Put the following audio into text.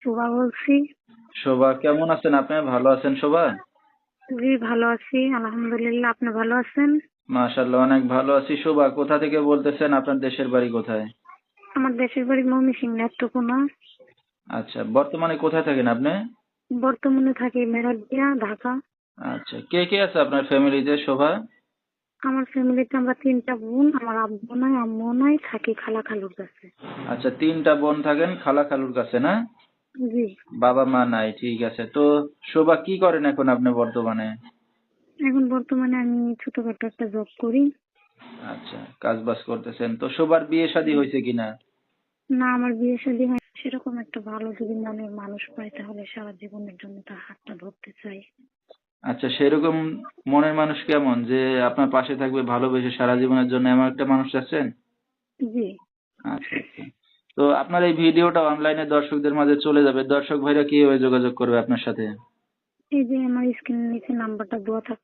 শোভা বলছি। শোভা, কেমন আছেন আপনি? ভালো আছেন শোভা? জি, ভালো আছি আলহামদুলিল্লাহ। আপনি ভালো আছেন? মাশাআল্লাহ, অনেক ভালো আছি। শোভা, কোথা থেকে বলতেছেন? আপনার দেশের বাড়ি কোথায়? আমার দেশের বাড়ি ময়মনসিংহ, নেত্রকোনা। আচ্ছা, বর্তমানে কোথায় থাকেন আপনি? বর্তমানে থাকি মেরাদিয়া, ঢাকা। আচ্ছা, কে কে আছে আপনার ফ্যামিলিতে শোভা? আমার ফ্যামিলিতে আমরা 3টা বোন। আমার আব্বু নাই, আম্মু নাই, থাকি খালা খালুর কাছে। আচ্ছা, 3টা বোন থাকেন খালা খালুর কাছে না? জি। বাবা মা নাই, ঠিক আছে। তো শোভা, কি করেন এখন আপনি বর্তমানে? এখন বর্তমানে আমি ছোটখাটো একটা জব করি। আচ্ছা, কাজ বাজ করতেছেন। তো শোভার বিয়ে শাদী জি। হয়েছে কিনা? না, আমার বিয়ে শাদী হয় সেরকম একটা ভালো যদি মনের মানুষ পাই তাহলে সারা জীবনের জন্য তার হাতটা ধরতে চাই। আচ্ছা, সেরকম মনের মানুষ কেমন যে আপনার পাশে থাকবে ভালোবেসে সারা জীবনের জন্য, এমন একটা মানুষ আছেন? জি। আচ্ছা আচ্ছা। তো আপনার এই ভিডিওটা অনলাইনে দর্শকদের মাঝে চলে যাবে, দর্শক ভাইরা কিভাবে যোগাযোগ করবে আপনার সাথে? এই যে আমার স্ক্রিনের নিচে নাম্বারটা দেওয়া থাকে।